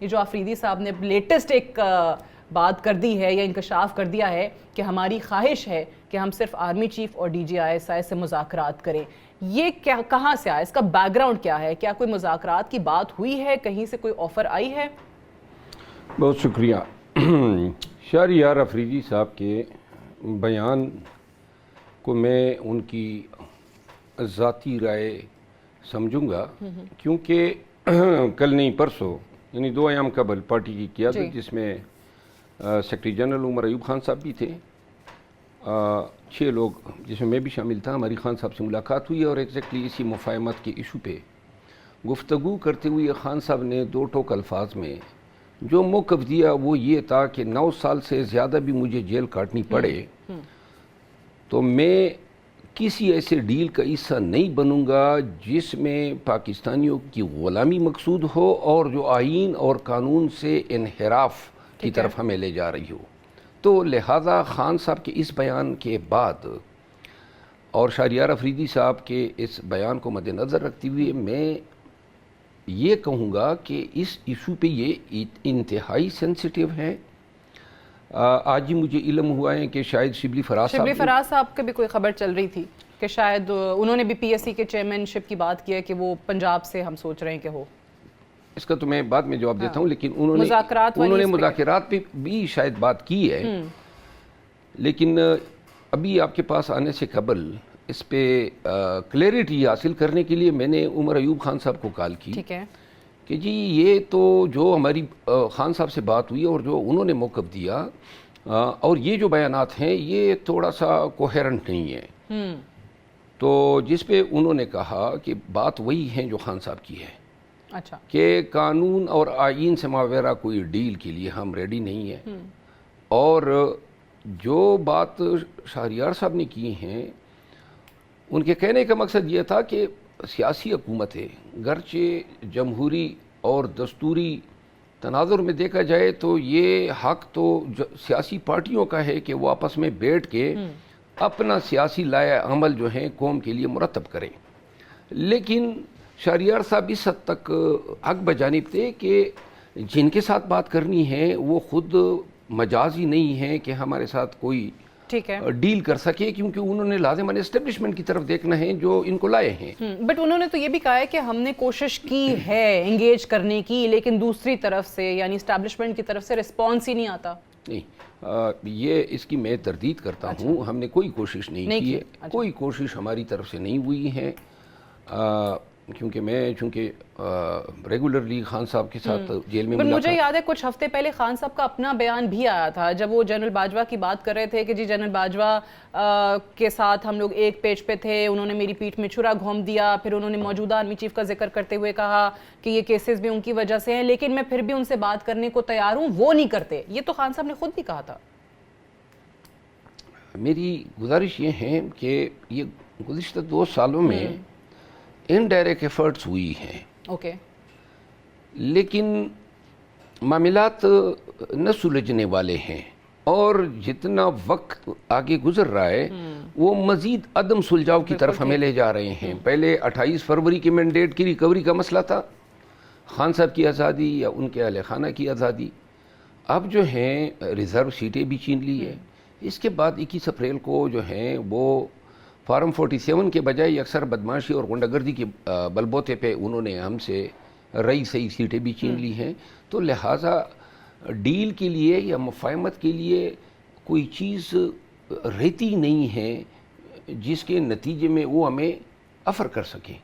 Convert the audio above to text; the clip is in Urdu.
یہ جو آفریدی صاحب نے لیٹسٹ ایک بات کر دی ہے یا انکشاف کر دیا ہے کہ ہماری خواہش ہے کہ ہم صرف آرمی چیف اور DGI سے مذاکرات کریں، یہ کہاں سے آیا؟ اس کا بیک گراؤنڈ کیا ہے؟ کیا کوئی مذاکرات کی بات ہوئی ہے؟ کہیں سے کوئی آفر آئی ہے؟ بہت شکریہ۔ شہریار آفریدی صاحب کے بیان کو میں ان کی ذاتی رائے سمجھوں گا، کیونکہ کل نہیں پرسوں یعنی 2 ایام قبل پارٹی کی قیادت جس میں سیکرٹری جنرل عمر ایوب خان صاحب بھی تھے، 6 لوگ جس میں بھی شامل تھا، ہماری خان صاحب سے ملاقات ہوئی اور ایگزیکٹلی اسی مفاہمت کے ایشو پہ گفتگو کرتے ہوئے خان صاحب نے 2 ٹوک الفاظ میں جو موقف دیا وہ یہ تھا کہ 9 سال سے زیادہ بھی مجھے جیل کاٹنی پڑے تو میں کسی ایسے ڈیل کا حصہ نہیں بنوں گا جس میں پاکستانیوں کی غلامی مقصود ہو اور جو آئین اور قانون سے انحراف کی طرف ہمیں لے جا رہی ہو۔ تو لہذا خان صاحب کے اس بیان کے بعد اور شہریار آفریدی صاحب کے اس بیان کو مد نظر رکھتے ہوئے میں یہ کہوں گا کہ اس ایشو پہ یہ انتہائی سینسیٹیو ہے۔ آج ہی مجھے علم ہوا ہے کہ شاید شبلی فراز صاحب کی بھی کوئی خبر چل رہی تھی کہ شاید انہوں نے بھی PSC کے چیئرمین شپ کی بات کی ہے کہ وہ پنجاب سے ہم سوچ رہے ہیں کہ ہو۔ اس کا تو میں بعد میں جواب دیتا ہوں، لیکن انہوں نے مذاکرات پہ بھی شاید بات کی ہے، لیکن ابھی آپ کے پاس آنے سے قبل اس پہ کلیئرٹی حاصل کرنے کے لیے میں نے عمر ایوب خان صاحب کو کال کی کہ جی یہ تو جو ہماری خان صاحب سے بات ہوئی اور جو انہوں نے موقف دیا اور یہ جو بیانات ہیں یہ تھوڑا سا کوہیرنٹ نہیں ہے۔ تو جس پہ انہوں نے کہا کہ بات وہی ہے جو خان صاحب کی ہے کہ قانون اور آئین سے ماورا کوئی ڈیل کے لیے ہم ریڈی نہیں ہیں، اور جو بات شہریار صاحب نے کی ہیں ان کے کہنے کا مقصد یہ تھا کہ سیاسی حکومتیں گرچہ جمہوری اور دستوری تناظر میں دیکھا جائے تو یہ حق تو سیاسی پارٹیوں کا ہے کہ وہ آپس میں بیٹھ کے اپنا سیاسی لائحہ عمل جو ہیں قوم کے لیے مرتب کریں، لیکن شہریار صاحب اس حد تک حق بجانب تھے کہ جن کے ساتھ بات کرنی ہے وہ خود مجازی نہیں ہے کہ ہمارے ساتھ کوئی ڈیل کر سکے، کیونکہ انہوں نے لازماً اسٹیبلشمنٹ کی طرف دیکھنا ہے جو ان کو لائے ہیں۔ بٹ انہوں نے تو یہ بھی کہا ہے کہ ہم نے کوشش کی ہے انگیج کرنے کی، لیکن دوسری طرف سے یعنی اسٹیبلشمنٹ کی طرف سے رسپانس ہی نہیں آتا۔ نہیں، یہ اس کی میں تردید کرتا ہوں، ہم نے کوئی کوشش نہیں کی ہے، کوئی کوشش ہماری طرف سے نہیں ہوئی ہے، کیونکہ میں ریگولرلی خان صاحب کے ساتھ جیل میں مجھے یاد ہے کچھ ہفتے پہلے خان صاحب کا اپنا بیان بھی آیا تھا جب وہ جنرل باجوہ کی بات کر رہے تھے کہ جی جنرل باجوہ کے ساتھ ہم لوگ ایک پیج پہ تھے، انہوں نے میری پیٹھ میں چھرا گھونپ دیا، پھر انہوں نے موجودہ آرمی چیف کا ذکر کرتے ہوئے کہا کہ یہ کیسز بھی ان کی وجہ سے ہیں، لیکن میں پھر بھی ان سے بات کرنے کو تیار ہوں، وہ نہیں کرتے۔ یہ تو خان صاحب نے خود بھی کہا تھا۔ میری گزارش یہ ہے کہ یہ گزشتہ 2 سالوں میں انڈائریکٹ ایفرٹس ہوئی ہیں، لیکن معاملات نہ سلجھنے والے ہیں، اور جتنا وقت آگے گزر رہا ہے وہ مزید عدم سلجھاؤ کی طرف ہمیں لے جا رہے ہیں۔ پہلے 28 فروری کے مینڈیٹ کی ریکوری کا مسئلہ تھا، خان صاحب کی آزادی یا ان کے اہل خانہ کی آزادی، اب جو ہیں ریزرو سیٹیں بھی چھین لی ہے۔ اس کے بعد 21 اپریل کو جو ہیں وہ فارم 47 کے بجائے اکثر بدماشی اور غنڈہ گردی کے بلبوتے پہ انہوں نے ہم سے رئی صحیح سیٹیں بھی چھین لی ہیں، تو لہٰذا ڈیل کے لیے یا مفاہمت کے لیے کوئی چیز رہتی نہیں ہے جس کے نتیجے میں وہ ہمیں آفر کر سکیں۔